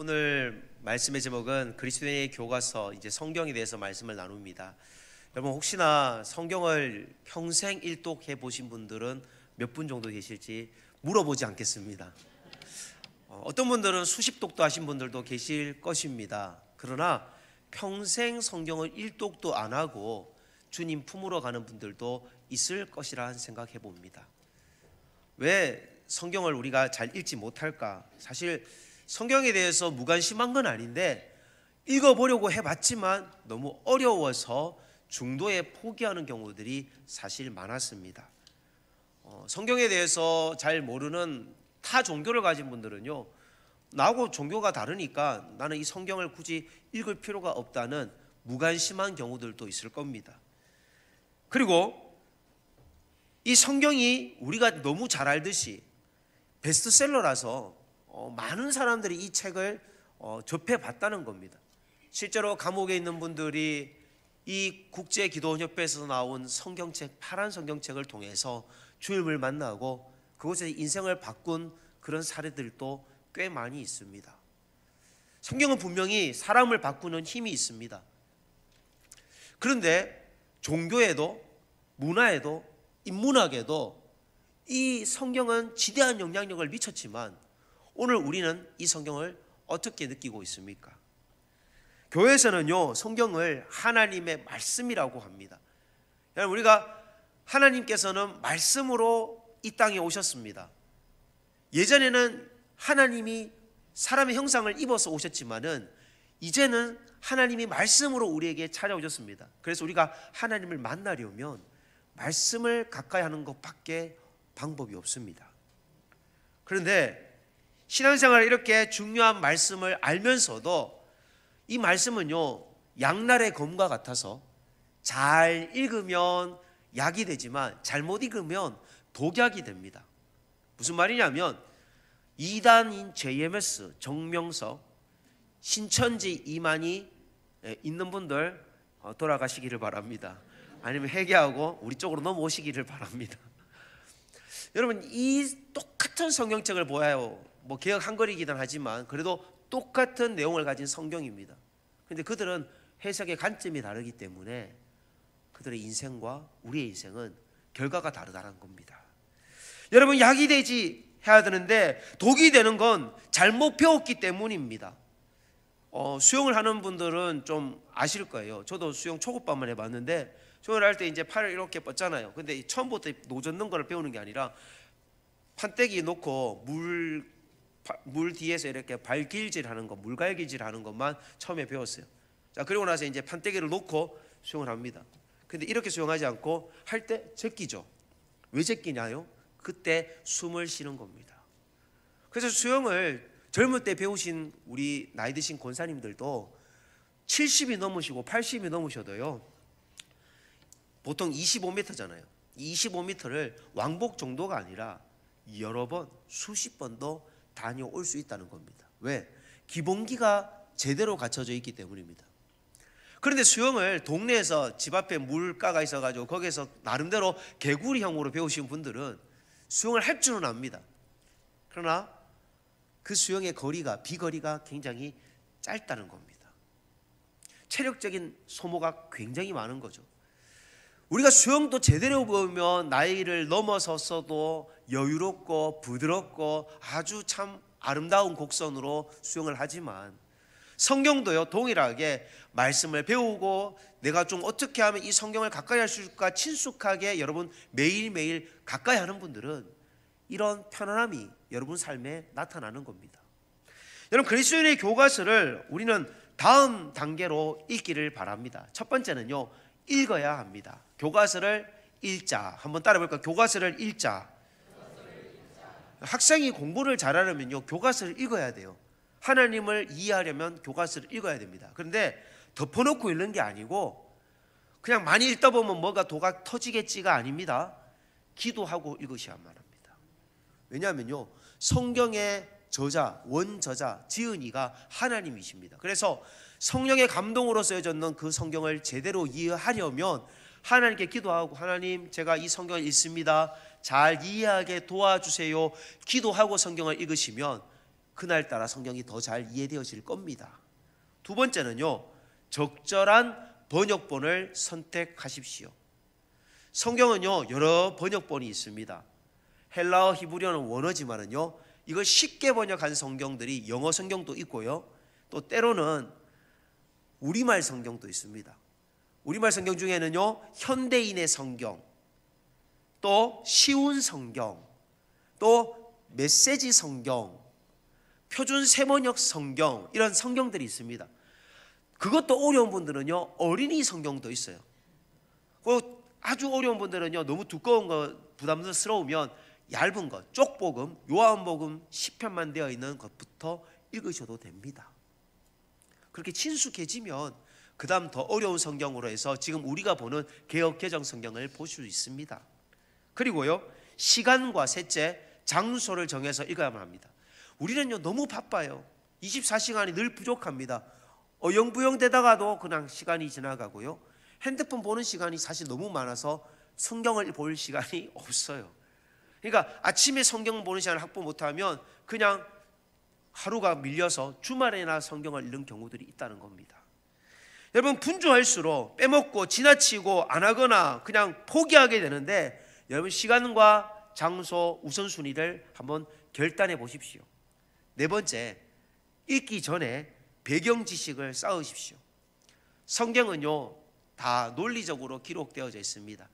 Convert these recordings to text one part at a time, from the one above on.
오늘 말씀의 제목은 그리스도인의 교과서, 이제 성경에 대해서 말씀을 나눕니다. 여러분, 혹시나 성경을 평생 일독해 보신 분들은 몇 분 정도 계실지 물어보지 않겠습니다. 어떤 분들은 수십 독도 하신 분들도 계실 것입니다. 그러나 평생 성경을 일독도 안 하고 주님 품으러 가는 분들도 있을 것이라 생각해 봅니다. 왜 성경을 우리가 잘 읽지 못할까? 사실 성경에 대해서 무관심한 건 아닌데 읽어보려고 해봤지만 너무 어려워서 중도에 포기하는 경우들이 사실 많았습니다. 성경에 대해서 잘 모르는 타 종교를 가진 분들은요, 나하고 종교가 다르니까 나는 이 성경을 굳이 읽을 필요가 없다는 무관심한 경우들도 있을 겁니다. 그리고 이 성경이 우리가 너무 잘 알듯이 베스트셀러라서 많은 사람들이 이 책을 접해봤다는 겁니다. 실제로 감옥에 있는 분들이 이 국제기도원협회에서 나온 성경책, 파란 성경책을 통해서 주님을 만나고 그곳에서 인생을 바꾼 그런 사례들도 꽤 많이 있습니다. 성경은 분명히 사람을 바꾸는 힘이 있습니다. 그런데 종교에도, 문화에도, 인문학에도 이 성경은 지대한 영향력을 미쳤지만 오늘 우리는 이 성경을 어떻게 느끼고 있습니까? 교회에서는요, 성경을 하나님의 말씀이라고 합니다. 여러분, 우리가 하나님께서는 말씀으로 이 땅에 오셨습니다. 예전에는 하나님이 사람의 형상을 입어서 오셨지만은 이제는 하나님이 말씀으로 우리에게 찾아오셨습니다. 그래서 우리가 하나님을 만나려면 말씀을 가까이 하는 것밖에 방법이 없습니다. 그런데 신앙생활 이렇게 중요한 말씀을 알면서도 이 말씀은요, 양날의 검과 같아서 잘 읽으면 약이 되지만 잘못 읽으면 독약이 됩니다. 무슨 말이냐면 이단인 JMS, 정명석, 신천지 이만희 있는 분들 돌아가시기를 바랍니다. 아니면 회개하고 우리 쪽으로 넘어오시기를 바랍니다. 여러분, 이 똑같은 성경책을 보아요. 개역 한글이긴 하지만 그래도 똑같은 내용을 가진 성경입니다. 그런데 그들은 해석의 관점이 다르기 때문에 그들의 인생과 우리의 인생은 결과가 다르다는 겁니다. 여러분, 약이 되지 해야 되는데 독이 되는 건 잘못 배웠기 때문입니다. 수영을 하는 분들은 좀 아실 거예요. 저도 수영 초급반만 해봤는데 수영을 할 때 이제 팔을 이렇게 뻗잖아요. 근데 처음부터 노젓는 거를 배우는 게 아니라 판때기 놓고 물 뒤에서 이렇게 발길질하는 거, 물갈길질하는 것만 처음에 배웠어요. 자, 그리고 나서 이제 판때기를 놓고 수영을 합니다. 근데 이렇게 수영하지 않고 할 때 제끼죠. 왜 제끼냐요? 그때 숨을 쉬는 겁니다. 그래서 수영을 젊을 때 배우신 우리 나이 드신 권사님들도 70이 넘으시고 80이 넘으셔도요, 보통 25m잖아요. 25m를 왕복 정도가 아니라 여러 번, 수십 번도 다녀올 수 있다는 겁니다. 왜? 기본기가 제대로 갖춰져 있기 때문입니다. 그런데 수영을 동네에서 집 앞에 물가가 있어가지고 거기서 나름대로 개구리형으로 배우신 분들은 수영을 할 줄은 압니다. 그러나 그 수영의 비거리가 굉장히 짧다는 겁니다. 체력적인 소모가 굉장히 많은 거죠. 우리가 수영도 제대로 배우면 나이를 넘어섰어도 여유롭고 부드럽고 아주 참 아름다운 곡선으로 수영을 하지만 성경도요, 동일하게 말씀을 배우고 내가 좀 어떻게 하면 이 성경을 가까이 할 수 있을까 친숙하게 여러분 매일매일 가까이 하는 분들은 이런 편안함이 여러분 삶에 나타나는 겁니다. 여러분, 그리스도인의 교과서를 우리는 다음 단계로 읽기를 바랍니다. 첫 번째는요, 읽어야 합니다. 교과서를 읽자. 한번 따라 볼까요? 교과서를 읽자. 학생이 공부를 잘하려면요, 교과서를 읽어야 돼요. 하나님을 이해하려면 교과서를 읽어야 됩니다. 그런데 덮어놓고 읽는 게 아니고 그냥 많이 읽다 보면 뭐가 도가 터지겠지가 아닙니다. 기도하고 읽으셔야만 합니다. 왜냐하면요, 성경의 저자, 원저자, 지은이가 하나님이십니다. 그래서 성령의 감동으로 쓰여졌는 그 성경을 제대로 이해하려면 하나님께 기도하고, 하나님, 제가 이 성경을 읽습니다, 잘 이해하게 도와주세요. 기도하고 성경을 읽으시면 그날따라 성경이 더 잘 이해되어질 겁니다. 두 번째는요, 적절한 번역본을 선택하십시오. 성경은요 여러 번역본이 있습니다. 헬라어, 히브리어는 원어지만은요 이걸 쉽게 번역한 성경들이 영어 성경도 있고요, 또 때로는 우리말 성경도 있습니다. 우리말 성경 중에는요 현대인의 성경, 또 쉬운 성경, 또 메시지 성경, 표준 세번역 성경, 이런 성경들이 있습니다. 그것도 어려운 분들은요 어린이 성경도 있어요. 그리고 아주 어려운 분들은요 너무 두꺼운 거 부담스러우면 얇은 것, 쪽복음, 요한복음 10편만 되어 있는 것부터 읽으셔도 됩니다. 그렇게 친숙해지면 그 다음 더 어려운 성경으로 해서 지금 우리가 보는 개역 개정 성경을 볼 수 있습니다. 그리고요 시간과 셋째, 장소를 정해서 읽어야만 합니다. 우리는요 너무 바빠요. 24시간이 늘 부족합니다. 어영부영 되다가도 그냥 시간이 지나가고요, 핸드폰 보는 시간이 사실 너무 많아서 성경을 볼 시간이 없어요. 그러니까 아침에 성경 보는 시간을 확보 못하면 그냥 하루가 밀려서 주말에나 성경을 읽는 경우들이 있다는 겁니다. 여러분, 분주할수록 빼먹고 지나치고 안 하거나 그냥 포기하게 되는데, 여러분 시간과 장소 우선순위를 한번 결단해 보십시오. 네 번째, 읽기 전에 배경 지식을 쌓으십시오. 성경은요 다 논리적으로 기록되어져 있습니다.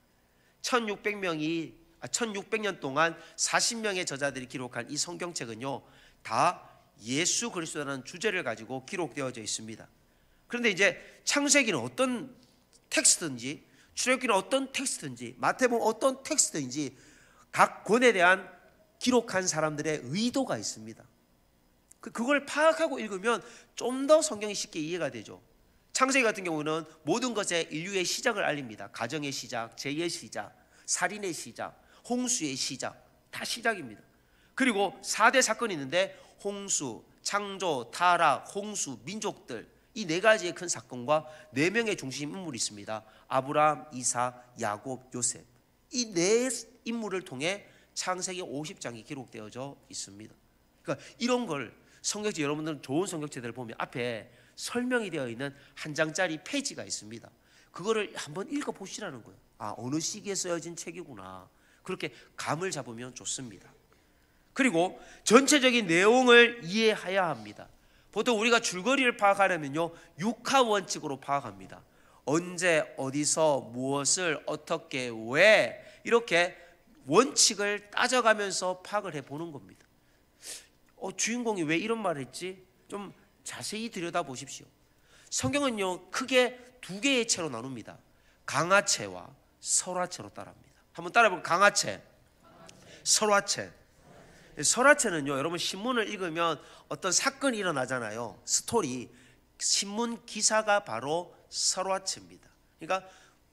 1600년 동안 40명의 저자들이 기록한 이 성경책은요 다 예수 그리스도라는 주제를 가지고 기록되어져 있습니다. 그런데 이제 창세기는 어떤 텍스트인지, 출애굽기는 어떤 텍스트인지, 마태복음 어떤 텍스트인지 각 권에 대한 기록한 사람들의 의도가 있습니다. 그걸 파악하고 읽으면 좀 더 성경이 쉽게 이해가 되죠. 창세기 같은 경우는 모든 것의 인류의 시작을 알립니다. 가정의 시작, 죄의 시작, 살인의 시작, 홍수의 시작, 다 시작입니다. 그리고 4대 사건이 있는데 홍수, 창조, 타락, 홍수, 민족들, 이 네 가지의 큰 사건과 4명의 중심 인물이 있습니다. 아브라함, 이삭, 야곱, 요셉. 이 네 인물을 통해 창세기 50장이 기록되어져 있습니다. 그러니까 이런 걸 성경책, 여러분들은 좋은 성경책들을 보면 앞에 설명이 되어 있는 한 장짜리 페이지가 있습니다. 그거를 한번 읽어보시라는 거예요. 아, 어느 시기에 쓰여진 책이구나. 그렇게 감을 잡으면 좋습니다. 그리고 전체적인 내용을 이해해야 합니다. 보통 우리가 줄거리를 파악하려면요 6하 원칙으로 파악합니다. 언제, 어디서, 무엇을, 어떻게, 왜, 이렇게 원칙을 따져가면서 파악을 해보는 겁니다. 주인공이 왜 이런 말을 했지? 좀 자세히 들여다보십시오. 성경은요 크게 2개의 체로 나눕니다. 강화체와 설화체로 따라합니다. 한번 따라해볼까요? 강화체, 설화체. 설화체는요, 여러분 신문을 읽으면 어떤 사건이 일어나잖아요. 스토리, 신문 기사가 바로 설화체입니다. 그러니까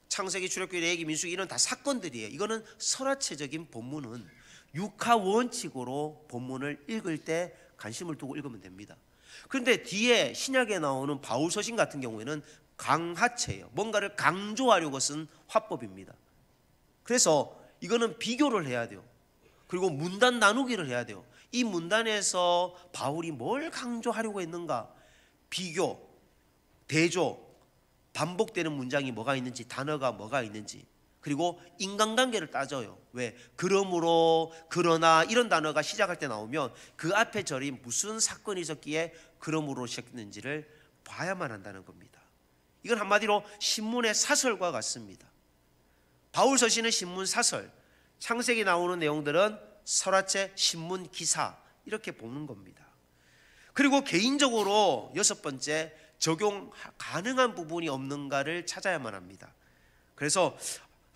창세기, 출애굽기, 레위기, 민수기 이런 다 사건들이에요. 이거는 설화체적인 본문은 6하 원칙으로 본문을 읽을 때 관심을 두고 읽으면 됩니다. 그런데 뒤에 신약에 나오는 바울서신 같은 경우에는 강하체예요. 뭔가를 강조하려고 쓴 화법입니다. 그래서 이거는 비교를 해야 돼요. 그리고 문단 나누기를 해야 돼요. 이 문단에서 바울이 뭘 강조하려고 했는가, 비교, 대조, 반복되는 문장이 뭐가 있는지, 단어가 뭐가 있는지, 그리고 인간관계를 따져요. 왜? 그러므로, 그러나 이런 단어가 시작할 때 나오면 그 앞에 절이 무슨 사건이 있었기에 그러므로 시작했는지를 봐야만 한다는 겁니다. 이건 한마디로 신문의 사설과 같습니다. 바울 서신은 신문 사설, 창세기 나오는 내용들은 설화체, 신문 기사, 이렇게 보는 겁니다. 그리고 개인적으로 6번째, 적용 가능한 부분이 없는가를 찾아야만 합니다. 그래서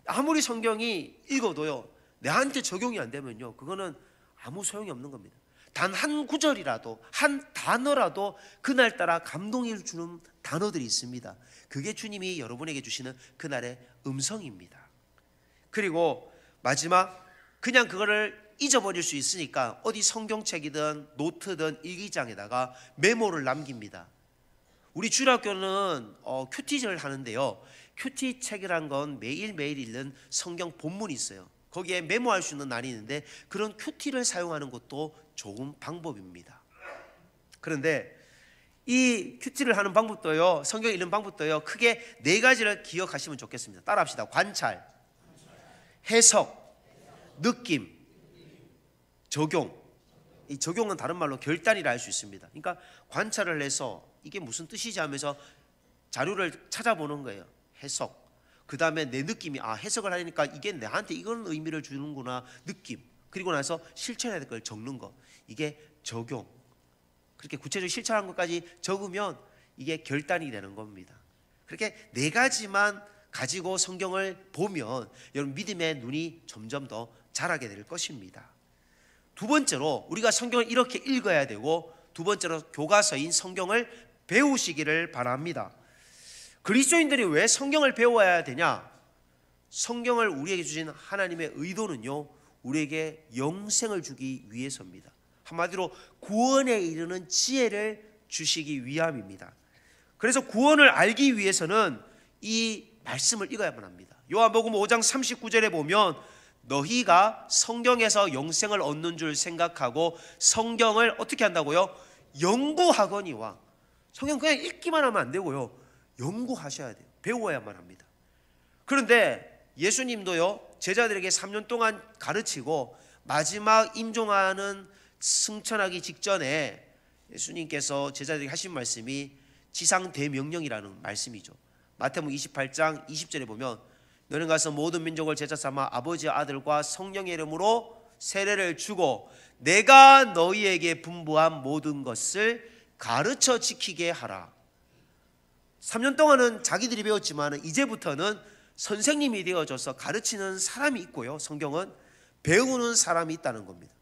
아무리 성경이 읽어도요 내한테 적용이 안 되면요 그거는 아무 소용이 없는 겁니다. 단 한 구절이라도, 한 단어라도 그날따라 감동을 주는 단어들이 있습니다. 그게 주님이 여러분에게 주시는 그날의 음성입니다. 그리고 마지막, 그냥 그거를 잊어버릴 수 있으니까 어디 성경책이든 노트든 일기장에다가 메모를 남깁니다. 우리 주일학교는 큐티를 하는데요, 큐티 책이란 건 매일매일 읽는 성경 본문이 있어요. 거기에 메모할 수 있는 날이 있는데 그런 큐티를 사용하는 것도 좋은 방법입니다. 그런데 이 큐티를 하는 방법도요, 성경 읽는 방법도요, 크게 4가지를 기억하시면 좋겠습니다. 따라합시다. 관찰, 해석, 느낌, 적용. 이 적용은 다른 말로 결단이라 할 수 있습니다. 그러니까 관찰을 해서 이게 무슨 뜻이지 하면서 자료를 찾아보는 거예요. 해석. 그 다음에 내 느낌이 해석을 하니까 이게 나한테 이런 의미를 주는구나, 느낌. 그리고 나서 실천해야 될 걸 적는 거, 이게 적용. 그렇게 구체적으로 실천한 것까지 적으면 이게 결단이 되는 겁니다. 그렇게 4가지만 가지고 성경을 보면 여러분 믿음의 눈이 점점 더 자라게 될 것입니다. 두 번째로 우리가 성경을 이렇게 읽어야 되고, 두 번째로 교과서인 성경을 배우시기를 바랍니다. 그리스도인들이 왜 성경을 배워야 되냐? 성경을 우리에게 주신 하나님의 의도는요, 우리에게 영생을 주기 위해서입니다. 한마디로 구원에 이르는 지혜를 주시기 위함입니다. 그래서 구원을 알기 위해서는 이 말씀을 읽어야만 합니다. 요한복음 5장 39절에 보면 너희가 성경에서 영생을 얻는 줄 생각하고 성경을 어떻게 한다고요? 연구하거니와. 성경 그냥 읽기만 하면 안 되고요, 연구하셔야 돼요. 배워야만 합니다. 그런데 예수님도요, 제자들에게 3년 동안 가르치고 마지막 임종하는 승천하기 직전에 예수님께서 제자들에게 하신 말씀이 지상 대명령이라는 말씀이죠. 마태복음 28장 20절에 보면 너는 가서 모든 민족을 제자 삼아 아버지 아들과 성령의 이름으로 세례를 주고 내가 너희에게 분부한 모든 것을 가르쳐 지키게 하라. 3년 동안은 자기들이 배웠지만 이제부터는 선생님이 되어줘서 가르치는 사람이 있고요, 성경은 배우는 사람이 있다는 겁니다.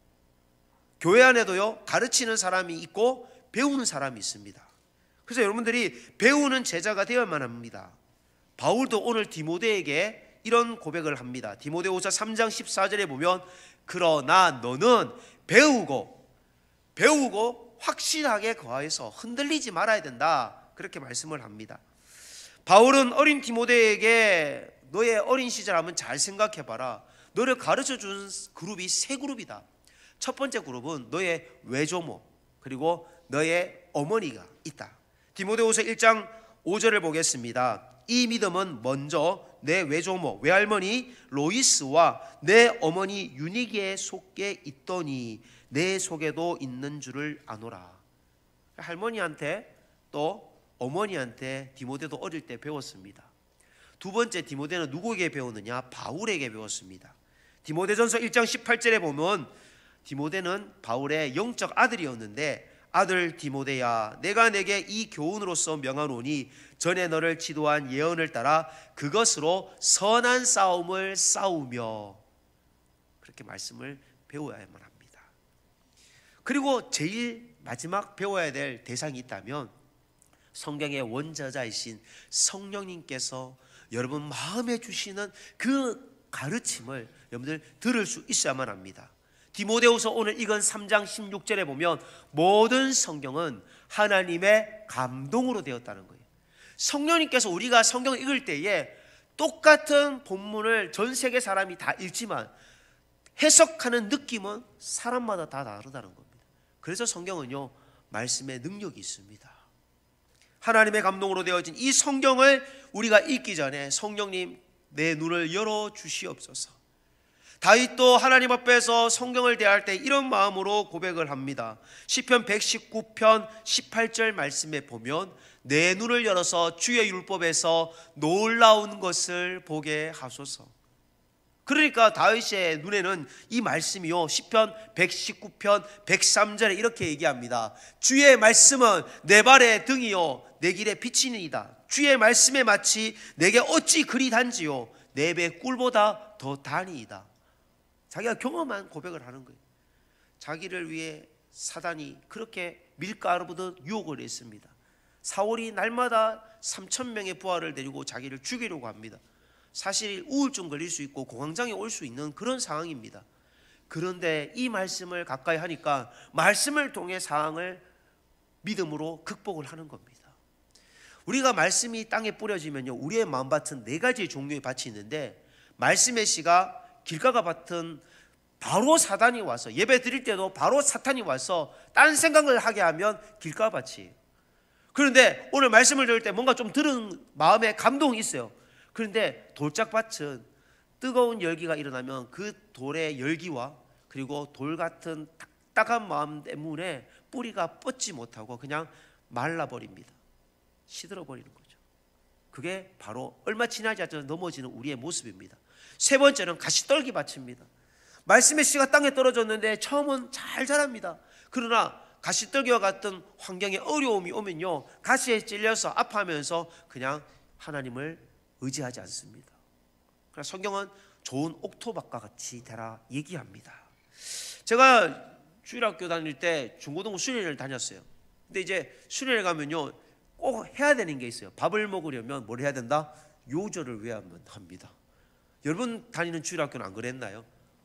교회 안에도요, 가르치는 사람이 있고 배우는 사람이 있습니다. 그래서 여러분들이 배우는 제자가 되어야만 합니다. 바울도 오늘 디모데에게 이런 고백을 합니다. 디모데후서 3장 14절에 보면 그러나 너는 배우고 확실하게 거하여서 흔들리지 말아야 된다, 그렇게 말씀을 합니다. 바울은 어린 디모데에게 너의 어린 시절 한번 잘 생각해봐라. 너를 가르쳐준 그룹이 3그룹이다. 첫 번째 그룹은 너의 외조모, 그리고 너의 어머니가 있다. 디모데후서 1장 5절을 보겠습니다. 이 믿음은 먼저 내 외조모, 외할머니 로이스와 내 어머니 유니기의 속에 있더니 내 속에도 있는 줄을 아노라. 할머니한테 또 어머니한테 디모데도 어릴 때 배웠습니다. 두 번째, 디모데는 누구에게 배웠느냐? 바울에게 배웠습니다. 디모데전서 1장 18절에 보면 디모데는 바울의 영적 아들이었는데 아들 디모데야, 내가 내게 이 교훈으로서 명하노니 전에 너를 지도한 예언을 따라 그것으로 선한 싸움을 싸우며, 그렇게 말씀을 배워야만 합니다. 그리고 제일 마지막 배워야 될 대상이 있다면 성경의 원저자이신 성령님께서 여러분 마음에 주시는 그 가르침을 여러분들 들을 수 있어야만 합니다. 디모데후서 오늘 읽은 3장 16절에 보면 모든 성경은 하나님의 감동으로 되었다는 거예요. 성령님께서 우리가 성경을 읽을 때에 똑같은 본문을 전 세계 사람이 다 읽지만 해석하는 느낌은 사람마다 다 다르다는 겁니다. 그래서 성경은요, 말씀의 능력이 있습니다. 하나님의 감동으로 되어진 이 성경을 우리가 읽기 전에 성령님 내 눈을 열어 주시옵소서. 다윗도 하나님 앞에서 성경을 대할 때 이런 마음으로 고백을 합니다. 시편 119편 18절 말씀에 보면 내 눈을 열어서 주의 율법에서 놀라운 것을 보게 하소서. 그러니까 다윗의 눈에는 이 말씀이요, 시편 119편 103절에 이렇게 얘기합니다. 주의 말씀은 내 발의 등이요 내 길에 비치니이다. 주의 말씀에 마치 내게 어찌 그리 단지요 내 배 꿀보다 더 다니이다. 자기가 경험한 고백을 하는 거예요. 자기를 위해 사단이 그렇게 밀가루보듯 유혹을 했습니다. 사울이 날마다 3,000명의 부하를 데리고 자기를 죽이려고 합니다. 사실 우울증 걸릴 수 있고 공황장애 올 수 있는 그런 상황입니다. 그런데 이 말씀을 가까이 하니까 말씀을 통해 상황을 믿음으로 극복을 하는 겁니다. 우리가 말씀이 땅에 뿌려지면요, 우리의 마음밭은 4가지 종류의 밭이 있는데 말씀의 씨가 길가가 밭은 바로 사단이 와서 예배 드릴 때도 바로 사탄이 와서 딴 생각을 하게 하면 길가밭이. 그런데 오늘 말씀을 들을 때 뭔가 좀 들은 마음에 감동이 있어요. 그런데 돌짝밭은 뜨거운 열기가 일어나면 그 돌의 열기와 그리고 돌 같은 딱딱한 마음 때문에 뿌리가 뻗지 못하고 그냥 말라버립니다. 시들어버리는 거죠. 그게 바로 얼마 지나지 않아서 넘어지는 우리의 모습입니다. 세 번째는 가시떨기 밭입니다. 말씀의 씨가 땅에 떨어졌는데 처음은 잘 자랍니다. 그러나 가시떨기와 같은 환경에 어려움이 오면요, 가시에 찔려서 아파하면서 그냥 하나님을 의지하지 않습니다. 그래서 성경은 좋은 옥토밭과 같이 되라 얘기합니다. 제가 주일학교 다닐 때 중고등부 수련회를 다녔어요. 근데 이제 수련회 가면요 꼭 해야 되는 게 있어요. 밥을 먹으려면 뭘 해야 된다? 요절을 외워야만 합니다. 여러분 다니는 주일학교는 안 그랬나요?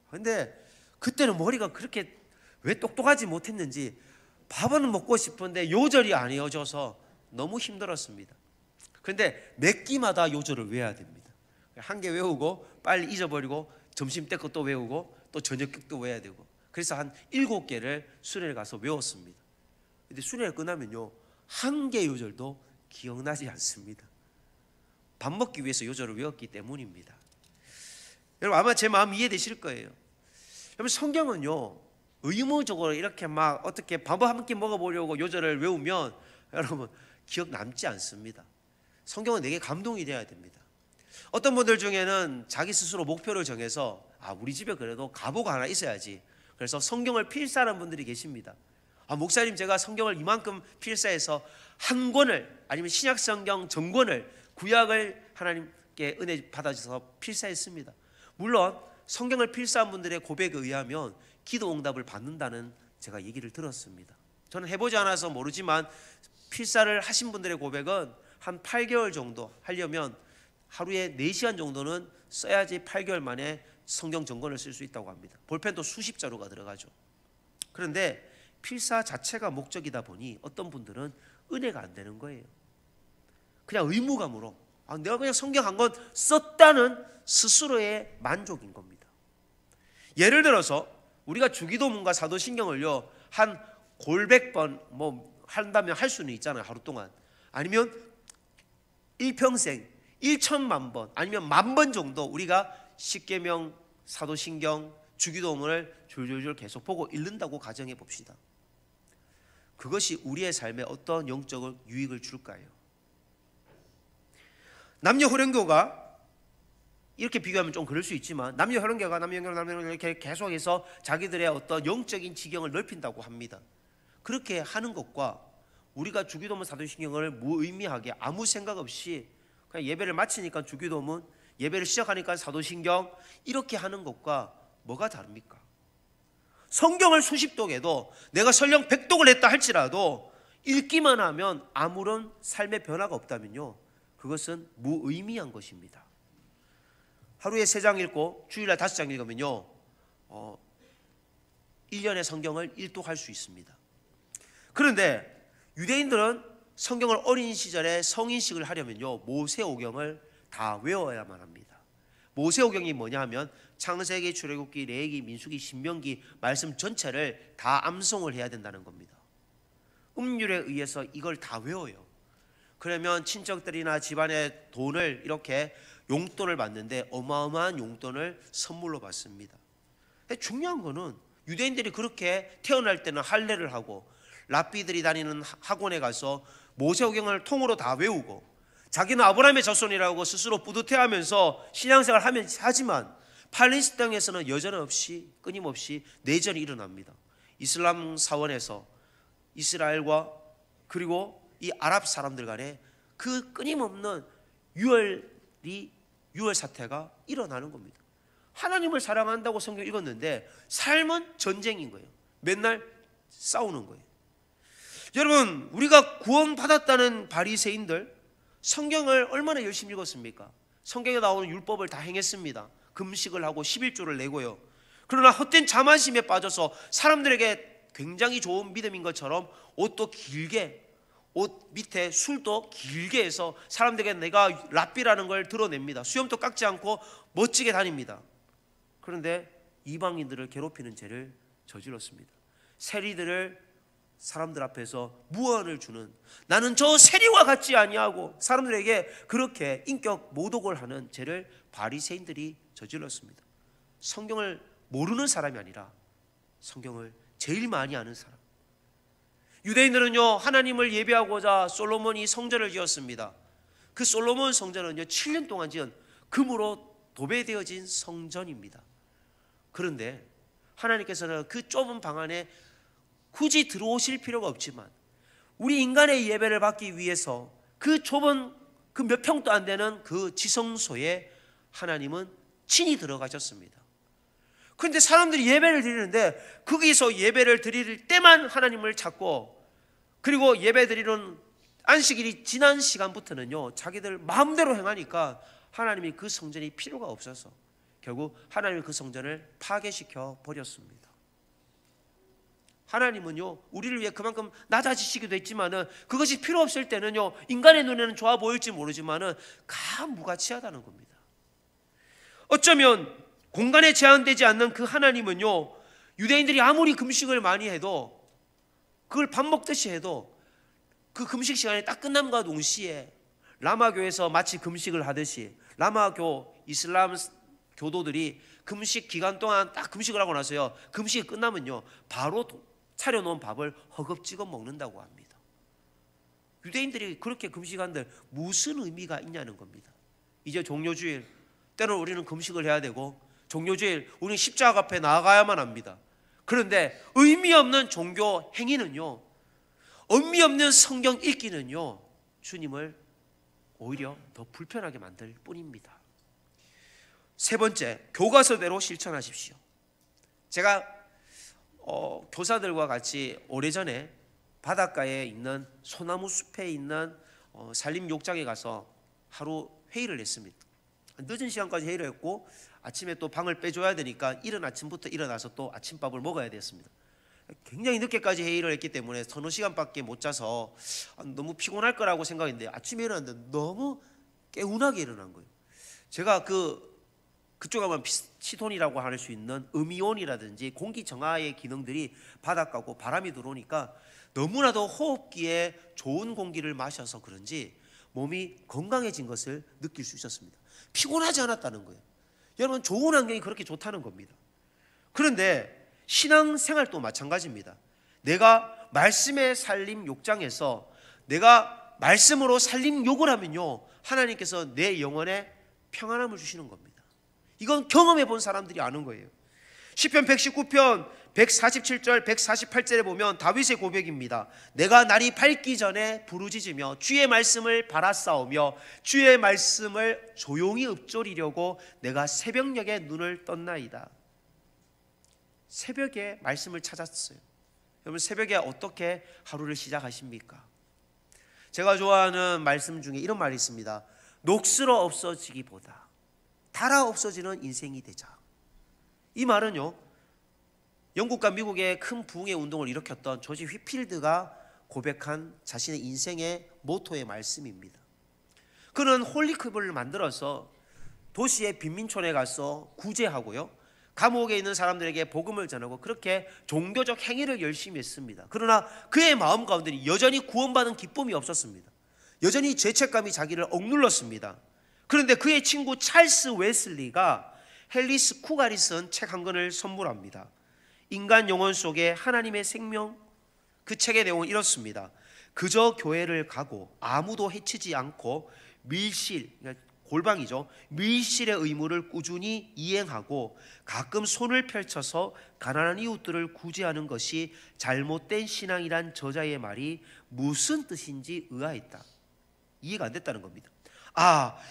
근데 그때는 머리가 그렇게 왜 똑똑하지 못했는지 밥은 먹고 싶은데 요절이 안 이어져서 너무 힘들었습니다. 그런데 몇 끼마다 요절을 외워야 됩니다. 한 개 외우고 빨리 잊어버리고 점심 때 것도 외우고 또 저녁 것도 외워야 되고, 그래서 한 7개를 수련회 가서 외웠습니다. 근데 수련회 끝나면요 한 개 요절도 기억나지 않습니다. 밥 먹기 위해서 요절을 외웠기 때문입니다. 여러분 아마 제 마음 이해되실 거예요. 여러분 성경은요 의무적으로 이렇게 막 어떻게 밥 한 끼 먹어보려고 요절을 외우면 여러분 기억 남지 않습니다. 성경은 내게 감동이 되어야 됩니다. 어떤 분들 중에는 자기 스스로 목표를 정해서 우리 집에 그래도 가보가 하나 있어야지, 그래서 성경을 필사하는 분들이 계십니다. 목사님 제가 성경을 이만큼 필사해서 한 권을 아니면 신약성경 전권을 구약을 하나님께 은혜 받아주셔서 필사했습니다. 물론 성경을 필사한 분들의 고백에 의하면 기도 응답을 받는다는 제가 얘기를 들었습니다. 저는 해보지 않아서 모르지만 필사를 하신 분들의 고백은 한 8개월 정도 하려면 하루에 4시간 정도는 써야지 8개월 만에 성경 전권을 쓸 수 있다고 합니다. 볼펜도 수십 자루가 들어가죠. 그런데 필사 자체가 목적이다 보니 어떤 분들은 은혜가 안 되는 거예요. 그냥 의무감으로 내가 그냥 성경 한 권 썼다는 스스로의 만족인 겁니다. 예를 들어서 우리가 주기도문과 사도신경을요 한 골백번 뭐 한다면 할 수는 있잖아요. 하루 동안. 아니면 일평생 1천만 번 아니면 10,000번 정도 우리가 십계명, 사도신경, 주기도문을 줄줄줄 계속 보고 읽는다고 가정해 봅시다. 그것이 우리의 삶에 어떤 영적 유익을 줄까요? 남녀 호령교가 이렇게 비교하면 좀 그럴 수 있지만 남녀 호령교가 이렇게 계속해서 자기들의 어떤 영적인 지경을 넓힌다고 합니다. 그렇게 하는 것과 우리가 주기도문, 사도신경을 무의미하게 아무 생각 없이 그냥 예배를 마치니까 주기도문, 예배를 시작하니까 사도신경 이렇게 하는 것과 뭐가 다릅니까? 성경을 수십 독해도 내가 설령 100독을 했다 할지라도 읽기만 하면 아무런 삶의 변화가 없다면요 그것은 무의미한 것입니다. 하루에 3장 읽고 주일날 5장 읽으면요 1년의 성경을 일독할 수 있습니다. 그런데 유대인들은 성경을 어린 시절에 성인식을 하려면요 모세오경을 다 외워야만 합니다. 모세오경이 뭐냐 하면 창세기, 출애굽기, 레위기, 민수기, 신명기 말씀 전체를 다 암송을 해야 된다는 겁니다. 음률에 의해서 이걸 다 외워요. 그러면 친척들이나 집안의 돈을 이렇게 용돈을 받는데 어마어마한 용돈을 선물로 받습니다. 중요한 거는 유대인들이 그렇게 태어날 때는 할례를 하고 랍비들이 다니는 학원에 가서 모세오경을 통으로 다 외우고 자기는 아브라함의 자손이라고 스스로 뿌듯해하면서 신앙생활을 하지만 팔레스타인 땅에서는 여전없이 끊임없이 내전이 일어납니다. 이슬람 사원에서 이스라엘과 그리고 이 아랍 사람들 간에 그 끊임없는 유혈 사태가 일어나는 겁니다. 하나님을 사랑한다고 성경 읽었는데 삶은 전쟁인 거예요. 맨날 싸우는 거예요. 여러분 우리가 구원받았다는 바리새인들 성경을 얼마나 열심히 읽었습니까? 성경에 나오는 율법을 다 행했습니다. 금식을 하고 11조를 내고요. 그러나 헛된 자만심에 빠져서 사람들에게 굉장히 좋은 믿음인 것처럼 옷도 길게, 옷 밑에 술도 길게 해서 사람들에게 내가 랍비라는 걸 드러냅니다. 수염도 깎지 않고 멋지게 다닙니다. 그런데 이방인들을 괴롭히는 죄를 저질렀습니다. 세리들을 사람들 앞에서 무언을 주는, 나는 저 세리와 같지 아니하고 사람들에게 그렇게 인격 모독을 하는 죄를 바리새인들이 저질렀습니다. 성경을 모르는 사람이 아니라 성경을 제일 많이 아는 사람. 유대인들은요, 하나님을 예배하고자 솔로몬이 성전을 지었습니다. 그 솔로몬 성전은요, 7년 동안 지은 금으로 도배되어진 성전입니다. 그런데 하나님께서는 그 좁은 방 안에 굳이 들어오실 필요가 없지만 우리 인간의 예배를 받기 위해서 그 좁은 그 몇 평도 안 되는 그 지성소에 하나님은 친히 들어가셨습니다. 그런데 사람들이 예배를 드리는데 거기서 예배를 드릴 때만 하나님을 찾고, 그리고 예배 드리는 안식일이 지난 시간부터는요, 자기들 마음대로 행하니까 하나님이 그 성전이 필요가 없어서 결국 하나님이 그 성전을 파괴시켜 버렸습니다. 하나님은요, 우리를 위해 그만큼 낮아지시기도 했지만은 그것이 필요 없을 때는요, 인간의 눈에는 좋아 보일지 모르지만은 감 무가치하다는 겁니다. 어쩌면 공간에 제한되지 않는 그 하나님은요, 유대인들이 아무리 금식을 많이 해도, 그걸 밥 먹듯이 해도 그 금식 시간이 딱 끝남과 동시에 라마교에서 마치 금식을 하듯이, 라마교 이슬람 교도들이 금식 기간 동안 딱 금식을 하고 나서요, 금식이 끝나면요 바로 차려놓은 밥을 허겁지겁 먹는다고 합니다. 유대인들이 그렇게 금식한들 무슨 의미가 있냐는 겁니다. 이제 종료주일, 때로는 우리는 금식을 해야 되고 종료주일 우리는 십자가 앞에 나아가야만 합니다. 그런데 의미 없는 종교 행위는요, 의미 없는 성경 읽기는요, 주님을 오히려 더 불편하게 만들 뿐입니다. 세 번째, 교과서대로 실천하십시오. 제가 교사들과 같이 오래전에 바닷가에 있는 소나무 숲에 있는 산림욕장에 가서 하루 회의를 했습니다. 늦은 시간까지 회의를 했고 아침에 또 방을 빼줘야 되니까 이른 아침부터 일어나서 또 아침밥을 먹어야 됐습니다. 굉장히 늦게까지 회의를 했기 때문에 서너 시간밖에 못 자서 너무 피곤할 거라고 생각했는데 아침에 일어났는데 너무 개운하게 일어난 거예요. 제가 그쪽 가면 피톤이라고 할 수 있는 음이온이라든지 공기 정화의 기능들이 바닷가고 바람이 들어오니까 너무나도 호흡기에 좋은 공기를 마셔서 그런지 몸이 건강해진 것을 느낄 수 있었습니다. 피곤하지 않았다는 거예요. 여러분, 좋은 환경이 그렇게 좋다는 겁니다. 그런데 신앙생활도 마찬가지입니다. 내가 말씀의 살림 욕장에서 내가 말씀으로 살림 욕을 하면요, 하나님께서 내 영혼에 평안함을 주시는 겁니다. 이건 경험해 본 사람들이 아는 거예요. 시편 119편 147절 148절에 보면 다윗의 고백입니다. 내가 날이 밝기 전에 부르짖으며 주의 말씀을 바라싸우며 주의 말씀을 조용히 읊조리려고 내가 새벽녘에 눈을 떴나이다. 새벽에 말씀을 찾았어요. 여러분, 새벽에 어떻게 하루를 시작하십니까? 제가 좋아하는 말씀 중에 이런 말이 있습니다. 녹슬어 없어지기보다 달아 없어지는 인생이 되자. 이 말은요, 영국과 미국의 큰 부흥의 운동을 일으켰던 조지 휘필드가 고백한 자신의 인생의 모토의 말씀입니다. 그는 홀리클럽을 만들어서 도시의 빈민촌에 가서 구제하고요, 감옥에 있는 사람들에게 복음을 전하고 그렇게 종교적 행위를 열심히 했습니다. 그러나 그의 마음 가운데는 여전히 구원받은 기쁨이 없었습니다. 여전히 죄책감이 자기를 억눌렀습니다. 그런데 그의 친구 찰스 웨슬리가 헬리스 쿠갈이 쓴 책 한 권을 선물합니다. 인간 영혼 속에 하나님의 생명. 그 책의 내용은 이렇습니다. 그저 교회를 가고 아무도 해치지 않고 밀실, 골방이죠, 밀실의 의무를 꾸준히 이행하고 가끔 손을 펼쳐서 가난한 이웃들을 구제하는 것이 잘못된 신앙이란 저자의 말이 무슨 뜻인지 의아했다. 이해가 안 됐다는 겁니다.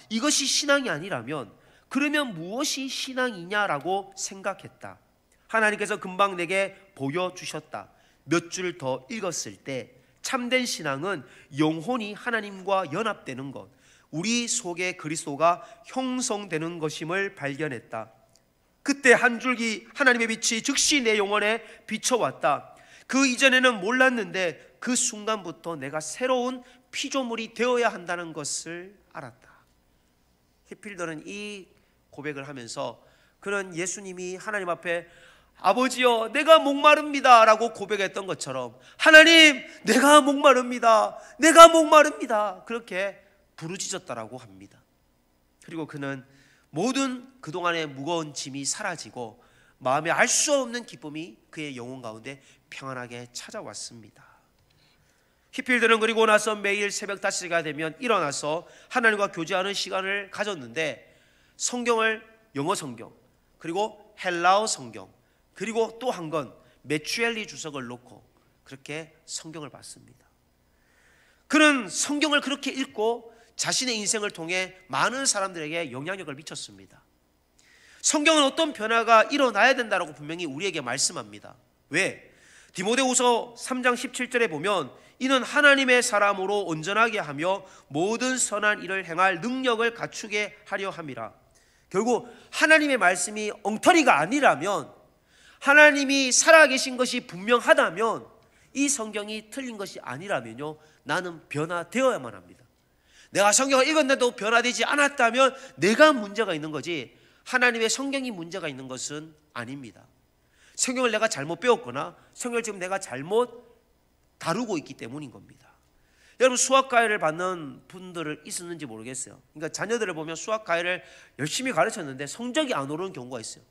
이것이 신앙이 아니라면 그러면 무엇이 신앙이냐라고 생각했다. 하나님께서 금방 내게 보여주셨다. 몇 줄 더 읽었을 때 참된 신앙은 영혼이 하나님과 연합되는 것, 우리 속에 그리스도가 형성되는 것임을 발견했다. 그때 한 줄기 하나님의 빛이 즉시 내 영혼에 비춰왔다. 그 이전에는 몰랐는데 그 순간부터 내가 새로운 피조물이 되어야 한다는 것을 알았다. 히필더는 이 고백을 하면서 그는 예수님이 하나님 앞에 아버지여 내가 목마릅니다 라고 고백했던 것처럼 하나님 내가 목마릅니다, 내가 목마릅니다 그렇게 부르짖었다라고 합니다. 그리고 그는 모든 그동안의 무거운 짐이 사라지고 마음에 알 수 없는 기쁨이 그의 영혼 가운데 평안하게 찾아왔습니다. 히필드는 그리고 나서 매일 새벽 5시가 되면 일어나서 하나님과 교제하는 시간을 가졌는데 성경을 영어 성경 그리고 헬라어 성경 그리고 또 한 건 메추엘리 주석을 놓고 그렇게 성경을 봤습니다. 그는 성경을 그렇게 읽고 자신의 인생을 통해 많은 사람들에게 영향력을 미쳤습니다. 성경은 어떤 변화가 일어나야 된다고 분명히 우리에게 말씀합니다. 왜? 디모데후서 3장 17절에 보면 이는 하나님의 사람으로 온전하게 하며 모든 선한 일을 행할 능력을 갖추게 하려 함이라. 결국 하나님의 말씀이 엉터리가 아니라면, 하나님이 살아계신 것이 분명하다면, 이 성경이 틀린 것이 아니라면요, 나는 변화되어야만 합니다. 내가 성경을 읽었는데도 변화되지 않았다면 내가 문제가 있는 거지 하나님의 성경이 문제가 있는 것은 아닙니다. 성경을 내가 잘못 배웠거나 성경을 지금 내가 잘못 다루고 있기 때문인 겁니다. 여러분, 수학 과외를 받는 분들을 있었는지 모르겠어요. 그러니까 자녀들을 보면 수학 과외를 열심히 가르쳤는데 성적이 안 오르는 경우가 있어요.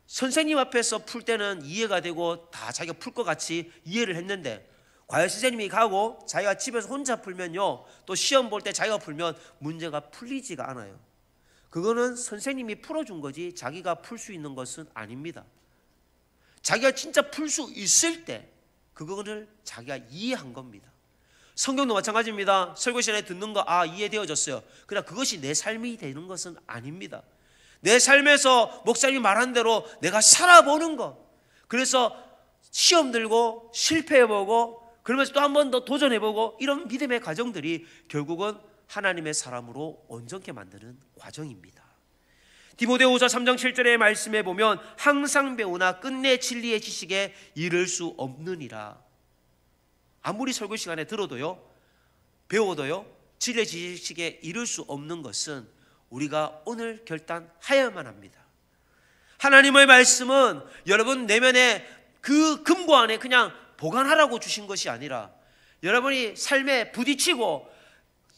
선생님 앞에서 풀 때는 이해가 되고 다 자기가 풀 것 같이 이해를 했는데 과외 선생님이 가고 자기가 집에서 혼자 풀면요, 또 시험 볼 때 자기가 풀면 문제가 풀리지가 않아요. 그거는 선생님이 풀어준 거지 자기가 풀 수 있는 것은 아닙니다. 자기가 진짜 풀 수 있을 때 그거를 자기가 이해한 겁니다. 성경도 마찬가지입니다. 설교 시간에 듣는 거 이해되어졌어요. 그러나 그것이 내 삶이 되는 것은 아닙니다. 내 삶에서 목사님이 말한 대로 내가 살아보는 것, 그래서 시험 들고 실패해보고 그러면서 또 한 번 더 도전해보고, 이런 믿음의 과정들이 결국은 하나님의 사람으로 온전케 만드는 과정입니다. 디모데후서 3장 7절의 말씀에 보면 항상 배우나 끝내 진리의 지식에 이를 수 없느니라. 아무리 설교 시간에 들어도요, 배워도요, 진리의 지식에 이를 수 없는 것은 우리가 오늘 결단하여야만 합니다. 하나님의 말씀은 여러분 내면에 그 금고 안에 그냥 보관하라고 주신 것이 아니라, 여러분이 삶에 부딪히고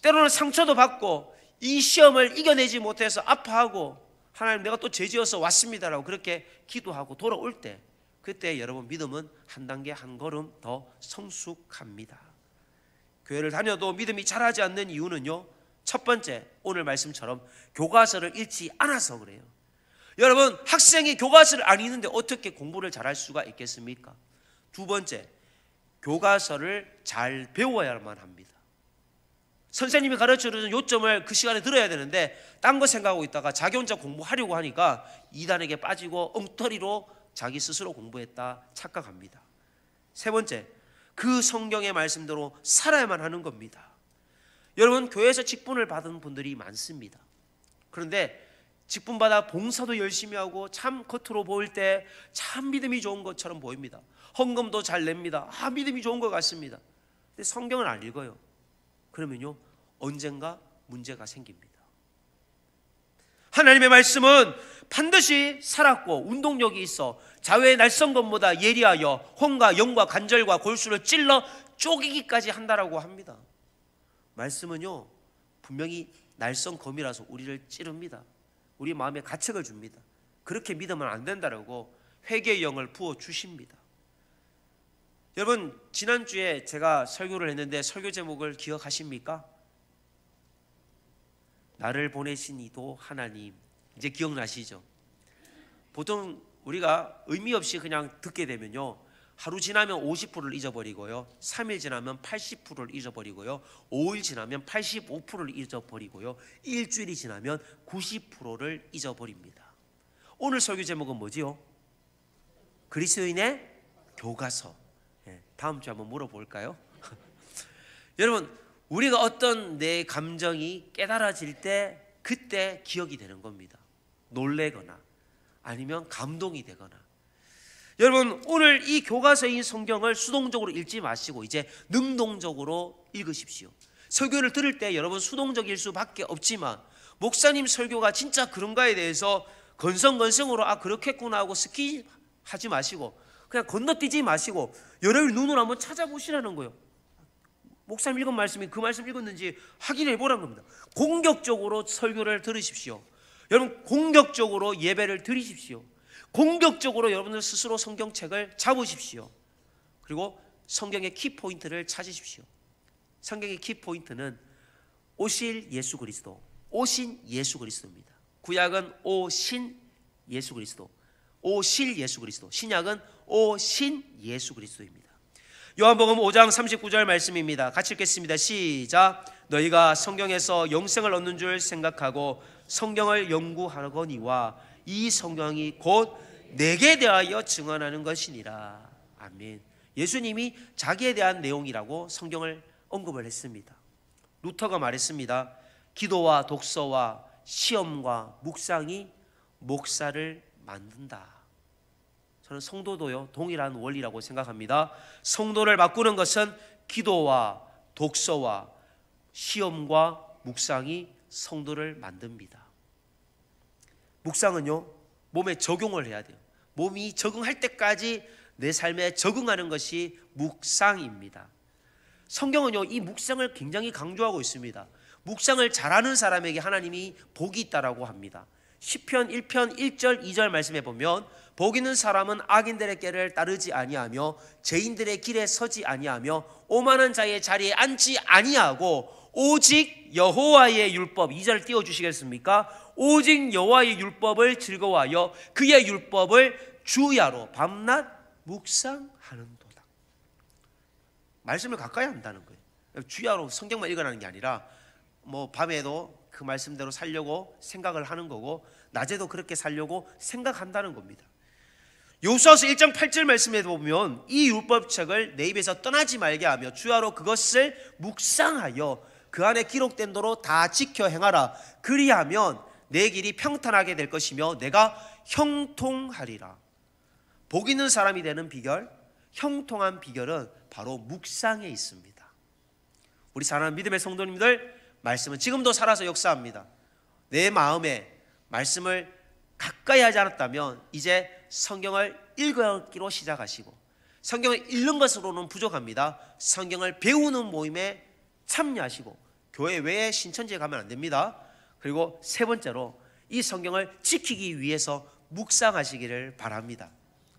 때로는 상처도 받고 이 시험을 이겨내지 못해서 아파하고 하나님 내가 또 죄지어서 왔습니다라고 그렇게 기도하고 돌아올 때, 그때 여러분 믿음은 한 단계 한 걸음 더 성숙합니다. 교회를 다녀도 믿음이 자라지 않는 이유는요, 첫 번째, 오늘 말씀처럼 교과서를 읽지 않아서 그래요. 여러분, 학생이 교과서를 안 읽는데 어떻게 공부를 잘할 수가 있겠습니까? 두 번째, 교과서를 잘 배워야만 합니다. 선생님이 가르쳐주는 요점을 그 시간에 들어야 되는데 딴 거 생각하고 있다가 자기 혼자 공부하려고 하니까 이단에게 빠지고 엉터리로 자기 스스로 공부했다 착각합니다. 세 번째, 그 성경의 말씀대로 살아야만 하는 겁니다. 여러분, 교회에서 직분을 받은 분들이 많습니다. 그런데 직분받아 봉사도 열심히 하고 참 겉으로 보일 때 참 믿음이 좋은 것처럼 보입니다. 헌금도 잘 냅니다. 믿음이 좋은 것 같습니다. 근데 성경을 안 읽어요. 그러면요, 언젠가 문제가 생깁니다. 하나님의 말씀은 반드시 살았고 운동력이 있어 자외의 날성검보다 예리하여 혼과 영과 관절과 골수를 찔러 쪼개기까지 한다라고 합니다. 말씀은요, 분명히 날성검이라서 우리를 찌릅니다. 우리 마음에 가책을 줍니다. 그렇게 믿으면 안 된다라고 회개의 영을 부어주십니다. 여러분, 지난주에 제가 설교를 했는데 설교 제목을 기억하십니까? 나를 보내신 이도 하나님. 이제 기억나시죠? 보통 우리가 의미 없이 그냥 듣게 되면요, 하루 지나면 50%를 잊어버리고요, 3일 지나면 80%를 잊어버리고요, 5일 지나면 85%를 잊어버리고요, 일주일이 지나면 90%를 잊어버립니다. 오늘 설교 제목은 뭐지요? 그리스도인의 교과서. 다음 주에 한번 물어볼까요? 여러분, 우리가 어떤 내 감정이 깨달아질 때 그때 기억이 되는 겁니다. 놀래거나 아니면 감동이 되거나. 여러분, 오늘 이 교과서인 성경을 수동적으로 읽지 마시고 이제 능동적으로 읽으십시오. 설교를 들을 때 여러분 수동적일 수밖에 없지만 목사님 설교가 진짜 그런가에 대해서 건성건성으로 그렇겠구나 하고 스키 하지 마시고 그냥 건너뛰지 마시고 여러분 눈으로 한번 찾아보시라는 거예요. 목사님 읽은 말씀이 그 말씀 읽었는지 확인해 보라는 겁니다. 공격적으로 설교를 들으십시오. 여러분 공격적으로 예배를 드리십시오. 공격적으로 여러분들 스스로 성경책을 잡으십시오. 그리고 성경의 키포인트를 찾으십시오. 성경의 키포인트는 오실 예수 그리스도, 오신 예수 그리스도입니다. 구약은 오신 예수 그리스도, 오실 예수 그리스도, 신약은 오신 예수 그리스도입니다. 요한복음 5장 39절 말씀입니다. 같이 읽겠습니다. 시작. 너희가 성경에서 영생을 얻는 줄 생각하고 성경을 연구하거니와 이 성경이 곧 내게 대하여 증언하는 것이니라. 아멘. 예수님이 자기에 대한 내용이라고 성경을 언급을 했습니다. 루터가 말했습니다. 기도와 독서와 시험과 묵상이 목사를 만든다. 저는 성도도요 동일한 원리라고 생각합니다. 성도를 바꾸는 것은 기도와 독서와 시험과 묵상이 성도를 만듭니다. 묵상은요 몸에 적용을 해야 돼요. 몸이 적응할 때까지 내 삶에 적응하는 것이 묵상입니다. 성경은요 이 묵상을 굉장히 강조하고 있습니다. 묵상을 잘하는 사람에게 하나님이 복이 있다라고 합니다. 시편 1편 1절 2절 말씀해 보면 복 있는 사람은 악인들의 길을 따르지 아니하며 죄인들의 길에 서지 아니하며 오만한 자의 자리에 앉지 아니하고 오직 여호와의 율법, 2절 띄워주시겠습니까? 오직 여호와의 율법을 즐거워하여 그의 율법을 주야로 밤낮 묵상하는도다. 말씀을 가까이 한다는 거예요. 주야로 성경만 읽어라는 게 아니라 밤에도 그 말씀대로 살려고 생각을 하는 거고 낮에도 그렇게 살려고 생각한다는 겁니다. 여호수아서 1장 8절 말씀에 보면 이 율법책을 내 입에서 떠나지 말게 하며 주야로 그것을 묵상하여 그 안에 기록된 대로 다 지켜 행하라. 그리하면 내 길이 평탄하게 될 것이며 내가 형통하리라. 복 있는 사람이 되는 비결, 형통한 비결은 바로 묵상에 있습니다. 우리 사랑하는 믿음의 성도님들, 말씀은 지금도 살아서 역사합니다. 내 마음에 말씀을 가까이 하지 않았다면 이제 성경을 읽기로 시작하시고, 성경을 읽는 것으로는 부족합니다. 성경을 배우는 모임에 참여하시고, 교회 외에 신천지에 가면 안 됩니다. 그리고 세 번째로 이 성경을 지키기 위해서 묵상하시기를 바랍니다.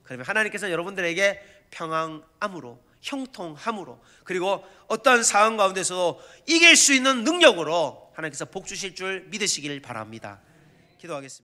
그러면 하나님께서 여러분들에게 평안함으로, 형통함으로, 그리고 어떠한 상황 가운데서도 이길 수 있는 능력으로 하나님께서 복 주실 줄 믿으시길 바랍니다. 기도하겠습니다.